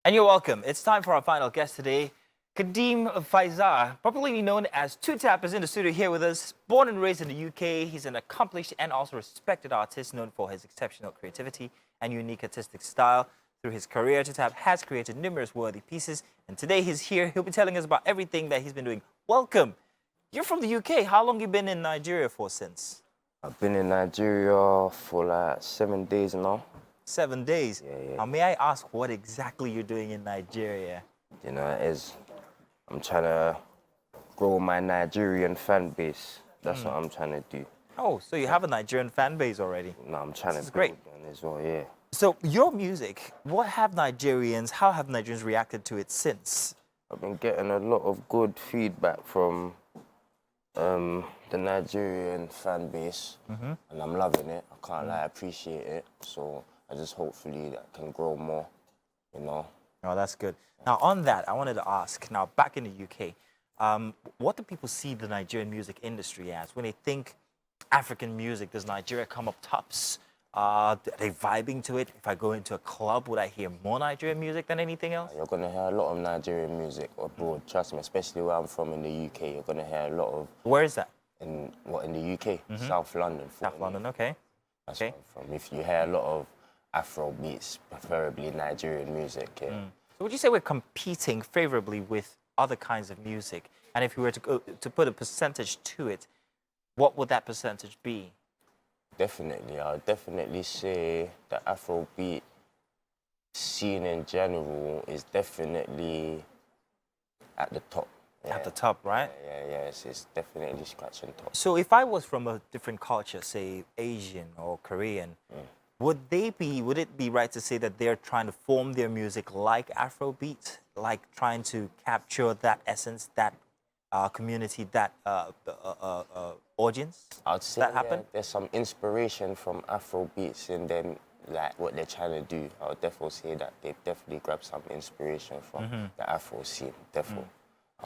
And you're welcome. It's time for our final guest today. Kadeem Faizar, popularly known as Tapp, is in the studio here with us. Born and raised in the UK, he's an accomplished and also respected artist known for his exceptional creativity and unique artistic style. Through his career, Tapp has created numerous worthy pieces, and today he's here. He'll be telling us about everything that he's been doing. Welcome. You're from the UK. How long you been in Nigeria for since? I've been in Nigeria for like 7 days now. 7 days. Yeah. Now, may I ask what exactly you're doing in Nigeria? You know, I'm trying to grow my Nigerian fan base. That's what I'm trying to do. Oh, so you have a Nigerian fan base already. No, I'm trying This is to great. build one as well, yeah. So your music, how have Nigerians reacted to it since? I've been getting a lot of good feedback from the Nigerian fan base, and I'm loving it. I can't lie, I appreciate it. So I just hopefully that can grow more, you know. Oh, that's good. Now, on that, I wanted to ask, now back in the UK, what do people see the Nigerian music industry as? When they think African music, does Nigeria come up tops? Are they vibing to it? If I go into a club, would I hear more Nigerian music than anything else? You're going to hear a lot of Nigerian music abroad, trust me, especially where I'm from in the UK. You're going to hear a lot of... Where is that? In the UK? South London. South London, okay. That's where I'm from. If you hear a lot of Afrobeats, preferably Nigerian music, yeah. So would you say we're competing favorably with other kinds of music? And if you were to put a percentage to it, what would that percentage be? Definitely. I would definitely say the Afrobeat scene in general is definitely at the top. Yeah. At the top, right? Yeah, it's definitely scratching top. So if I was from a different culture, say Asian or Korean, would it be right to say that they're trying to form their music like Afrobeat, like trying to capture that essence, that community, that audience? I'd say that happen? there's some inspiration from Afrobeats and then like what they're trying to do. I would definitely say that they definitely grabbed some inspiration from the Afro scene, definitely.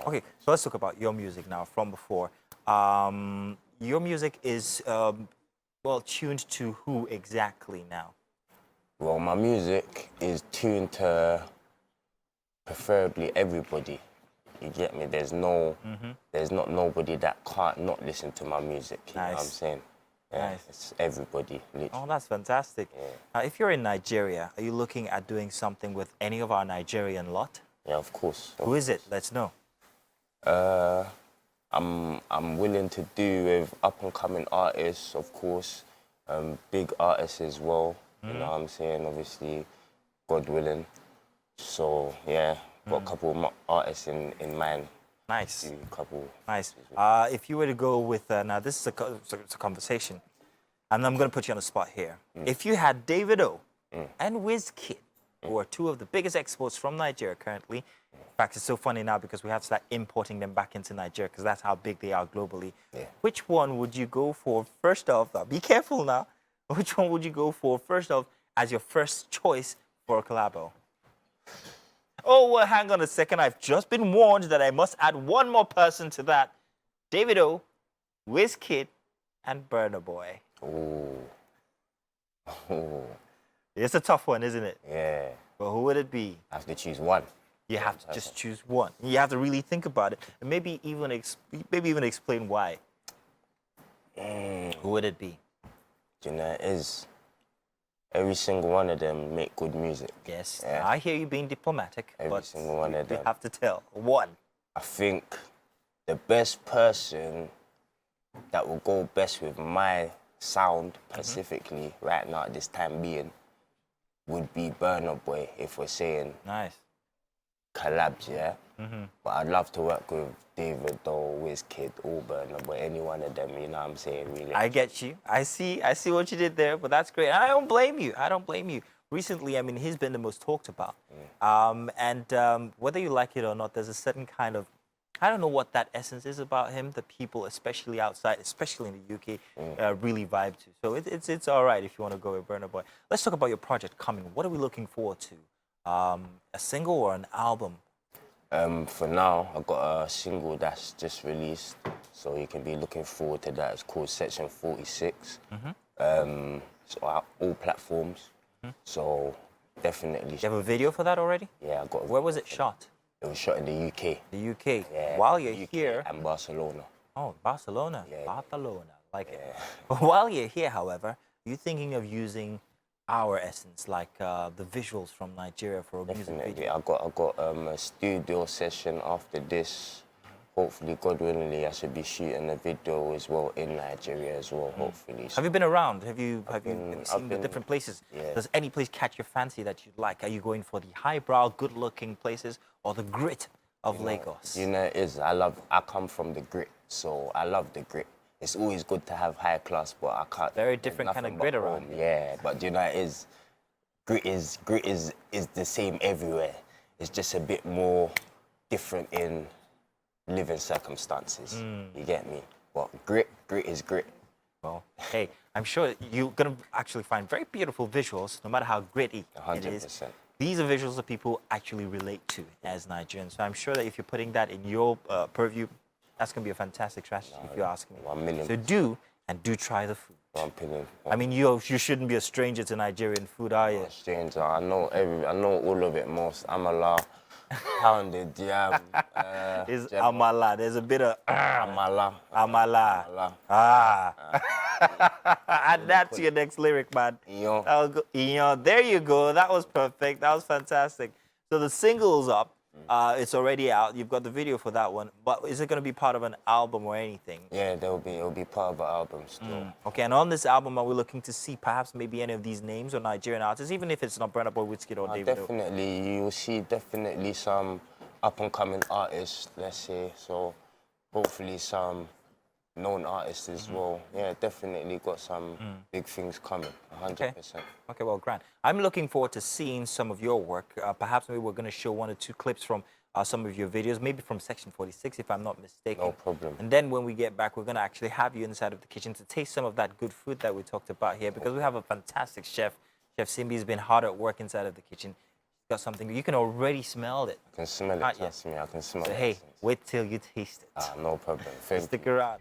Okay, so let's talk about your music now from before. Your music is, well, tuned to who exactly now? Well, my music is tuned to preferably everybody. You get me? There's not nobody that can't not listen to my music. You know what I'm saying? Yeah, Nice. It's everybody, literally. Oh, that's fantastic. Yeah. Now, if you're in Nigeria, are you looking at doing something with any of our Nigerian lot? Yeah, of course. Who is it? Let's know. I'm willing to do with up and coming artists, of course, big artists as well. You know what I'm saying? Obviously, God willing. So yeah, got a couple of artists in mind. Nice. Do a couple. Nice. If you were to go with, now this is it's a conversation, and I'm going to put you on the spot here. If you had Davido and Wizkid, who are two of the biggest exports from Nigeria currently, in fact, it's so funny now because we have to start importing them back into Nigeria because that's how big they are globally. Yeah. Which one would you go for first off? Now, be careful now. Which one would you go for first off as your first choice for a collabo? Oh, well, hang on a second. I've just been warned that I must add one more person to that. Davido, Wizkid, and Burna Boy. Ooh. Ooh. It's a tough one, isn't it? Yeah. But who would it be? I have to choose one. You have to just choose one. You have to really think about it, and maybe even explain why. Who would it be? You know, it is. Every single one of them make good music. Yes, Yeah. I hear you being diplomatic, Every but single one of you them. have to tell. One. I think the best person that will go best with my sound specifically right now at this time being would be Burna Boy, if we're saying Nice. collabs, yeah? But I'd love to work with Davido, Wizkid, or Burna Boy, any one of them, you know what I'm saying, really. I get you. I see what you did there, but that's great. And I don't blame you. I don't blame you. Recently, I mean, he's been the most talked about. Whether you like it or not, there's a certain kind of, I don't know what that essence is about him, the people, especially outside, especially in the UK, really vibe to. So it's all right if you want to go with Burna Boy. Let's talk about your project coming. What are we looking forward to? A single or an album? For now, I got a single that's just released, so you can be looking forward to that. It's called Section 46. It's on all platforms. So Definitely. You have a video for that already? Yeah, I got. Where was it shot? It was shot in the UK. The UK. Yeah. While you're UK here, and Barcelona. oh, Barcelona. Yeah. Barcelona. Like it. While you're here, however, are you thinking of using our essence, like the visuals from Nigeria for a music Definitely. video? I got a studio session after this. Hopefully, God willingly, I should be shooting a video as well in Nigeria as well. Hopefully. So Have you been around? Have you been- seen I've the been- different places? yeah. Does any place catch your fancy that you'd like? Are you going for the highbrow, good-looking places or the grit of Lagos? You know, it is. I come from the grit, so I love the grit. It's always good to have high class, but I can't. Very there's different kind of nothing grit but around home. Yeah, but you know, it is. Grit is the same everywhere. It's just a bit more different in living circumstances. You get me? But grit is grit. Well, hey, I'm sure you're going to actually find very beautiful visuals, no matter how gritty it is. 100%. These are visuals that people actually relate to as Nigerians. So I'm sure that if you're putting that in your purview, that's going to be a fantastic strategy, if you ask me. 1 million. So do try the food. 1 million. I mean, you shouldn't be a stranger to Nigerian food, are you? Stranger, I know all of it most. Amala, pounded yam. It's jam- amala. There's a bit of amala. amala. Amala. Ah. Add that to your next lyric, man. Iyo. That'll go, there you go. That was perfect. That was fantastic. So the single's up. It's already out. You've got the video for that one. But is it going to be part of an album or anything? Yeah, it'll be part of an album still. Okay, and on this album, are we looking to see perhaps maybe any of these names or Nigerian artists, even if it's not Burna Boy, Wizkid, or Davido? Definitely, you will see definitely some up and coming artists, let's say. So hopefully some known artists as well. Yeah, definitely got some big things coming, 100%. Okay, well, Grant, I'm looking forward to seeing some of your work. Perhaps maybe we're going to show 1 or 2 clips from some of your videos, maybe from Section 46, if I'm not mistaken. No problem. And then when we get back, we're going to actually have you inside of the kitchen to taste some of that good food that we talked about here, because we have a fantastic chef. Chef Simbi's been hard at work inside of the kitchen. He's got something, you can already smell it. I can smell it, Can't you? trust me, I can smell So, it. hey, wait till you taste it. No problem. Thank you. Stick around.